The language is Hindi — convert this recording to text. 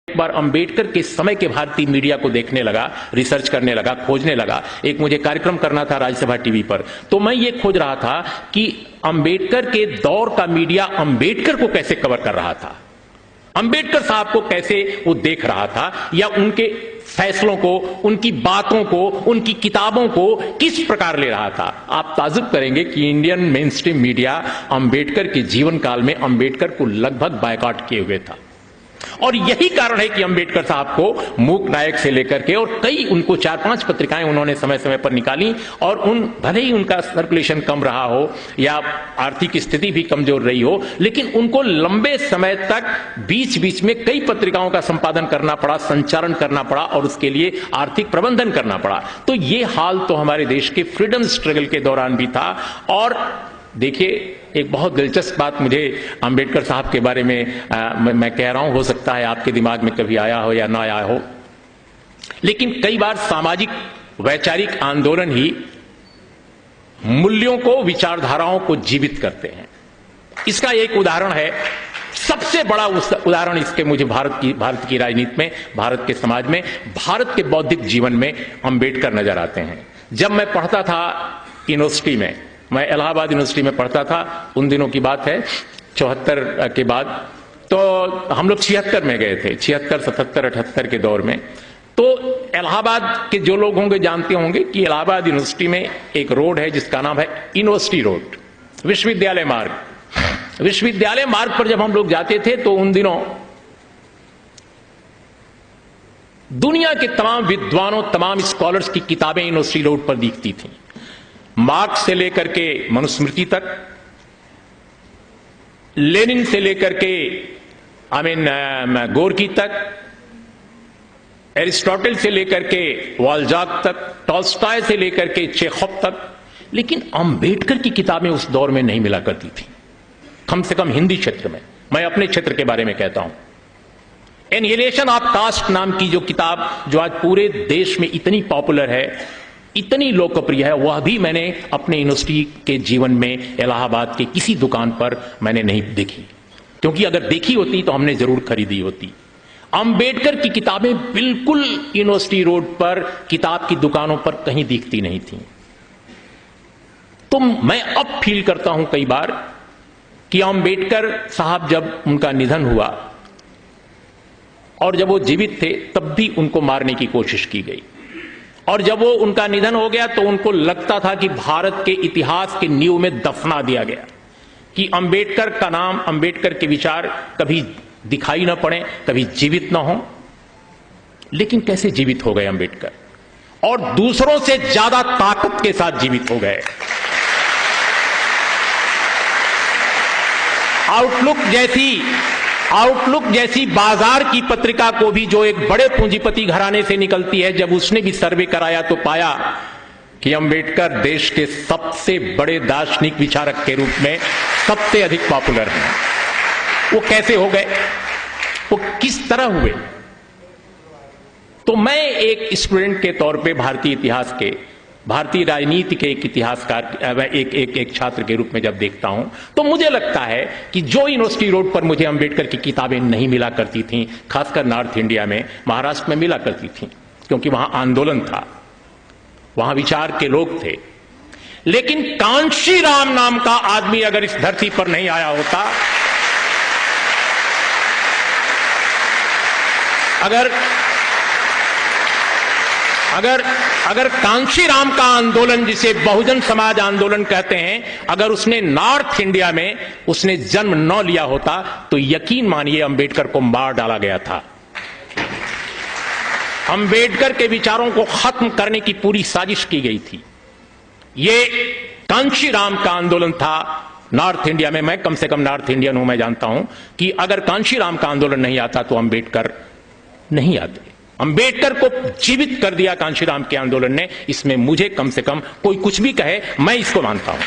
एक बार अंबेडकर के समय के भारतीय मीडिया को देखने लगा, रिसर्च करने लगा, खोजने लगा। एक मुझे कार्यक्रम करना था राज्यसभा टीवी पर, तो मैं ये खोज रहा था कि अंबेडकर के दौर का मीडिया अंबेडकर को कैसे कवर कर रहा था, अंबेडकर साहब को कैसे वो देख रहा था, या उनके फैसलों को, उनकी बातों को, उनकी किताबों को किस प्रकार ले रहा था। आप ताज्जुब करेंगे कि Indian main stream media Ambedkar के जीवन काल में अंबेडकर को लगभग बायकॉट किए हुए था। और यही कारण है कि अंबेडकर साहब को मूक नायक से लेकर के और कई उनको 4-5 पत्रिकाएं उन्होंने समय समय पर निकाली, और भले ही उनका सर्कुलेशन कम रहा हो या आर्थिक स्थिति भी कमजोर रही हो, लेकिन उनको लंबे समय तक बीच बीच में कई पत्रिकाओं का संपादन करना पड़ा, संचालन करना पड़ा, और उसके लिए आर्थिक प्रबंधन करना पड़ा। तो ये हाल तो हमारे देश के फ्रीडम स्ट्रगल के दौरान भी था। और देखिए, एक बहुत दिलचस्प बात मुझे अंबेडकर साहब के बारे में मैं कह रहा हूं, हो सकता है आपके दिमाग में कभी आया हो या ना आया हो, लेकिन कई बार सामाजिक वैचारिक आंदोलन ही मूल्यों को, विचारधाराओं को जीवित करते हैं। इसका एक उदाहरण है, सबसे बड़ा उदाहरण इसके मुझे भारत की राजनीति में, भारत के समाज में, भारत के बौद्धिक जीवन में अंबेडकर नजर आते हैं। जब मैं पढ़ता था यूनिवर्सिटी में, मैं इलाहाबाद यूनिवर्सिटी में पढ़ता था, उन दिनों की बात है 74 के बाद, तो हम लोग 76 में गए थे, 76, 77, 78 के दौर में। तो इलाहाबाद के जो लोग होंगे जानते होंगे कि इलाहाबाद यूनिवर्सिटी में एक रोड है जिसका नाम है यूनिवर्सिटी रोड, विश्वविद्यालय मार्ग। विश्वविद्यालय मार्ग पर जब हम लोग जाते थे तो उन दिनों दुनिया के तमाम विद्वानों, तमाम स्कॉलर्स की किताबें यूनिवर्सिटी रोड पर दिखती थी। मार्क्स से लेकर के मनुस्मृति तक, लेनिन से लेकर के गोर्की तक, एरिस्टोटल से लेकर के वाल्जाक तक, टॉल्स्टॉय से लेकर के चेखव तक। लेकिन अंबेडकर की किताबें उस दौर में नहीं मिला करती थी, कम से कम हिंदी क्षेत्र में। मैं अपने क्षेत्र के बारे में कहता हूं, एनिहिलेशन ऑफ कास्ट नाम की जो किताब, जो आज पूरे देश में इतनी पॉपुलर है, इतनी लोकप्रिय है, वह भी मैंने अपने यूनिवर्सिटी के जीवन में इलाहाबाद के किसी दुकान पर मैंने नहीं देखी, क्योंकि अगर देखी होती तो हमने जरूर खरीदी होती। अंबेडकर की किताबें बिल्कुल यूनिवर्सिटी रोड पर किताब की दुकानों पर कहीं दिखती नहीं थी। तो मैं अब फील करता हूं कई बार कि अंबेडकर साहब जब उनका निधन हुआ और जब वो जीवित थे तब भी उनको मारने की कोशिश की गई, और जब वो उनका निधन हो गया तो उनको लगता था कि भारत के इतिहास के नींव में दफना दिया गया, कि अंबेडकर का नाम, अंबेडकर के विचार कभी दिखाई ना पड़े, कभी जीवित ना हो। लेकिन कैसे जीवित हो गए अंबेडकर, और दूसरों से ज्यादा ताकत के साथ जीवित हो गए। आउटलुक जैसी बाजार की पत्रिका को भी, जो एक बड़े पूंजीपति घराने से निकलती है, जब उसने भी सर्वे कराया तो पाया कि अंबेडकर देश के सबसे बड़े दार्शनिक विचारक के रूप में सबसे अधिक पॉपुलर हैं। वो कैसे हो गए, वो किस तरह हुए? तो मैं एक स्टूडेंट के तौर पे भारतीय इतिहास के, भारतीय राजनीति के एक इतिहासकार, एक छात्र के रूप में जब देखता हूं तो मुझे लगता है कि जो यूनिवर्सिटी रोड पर मुझे अंबेडकर की किताबें नहीं मिला करती थीं, खासकर नॉर्थ इंडिया में, महाराष्ट्र में मिला करती थीं, क्योंकि वहां आंदोलन था, वहां विचार के लोग थे। लेकिन कांशीराम नाम का आदमी अगर इस धरती पर नहीं आया होता, अगर कांशीराम का आंदोलन, जिसे बहुजन समाज आंदोलन कहते हैं, अगर उसने नॉर्थ इंडिया में उसने जन्म न लिया होता तो यकीन मानिए अंबेडकर को मार डाला गया था। अंबेडकर के विचारों को खत्म करने की पूरी साजिश की गई थी। ये कांशीराम का आंदोलन था नॉर्थ इंडिया में। मैं कम से कम नॉर्थ इंडियन हूं, मैं जानता हूं कि अगर कांशीराम का आंदोलन नहीं आता तो अंबेडकर नहीं आते। अंबेडकर को जीवित कर दिया कांशीराम के आंदोलन ने। इसमें मुझे कम से कम, कोई कुछ भी कहे, मैं इसको मानता हूं।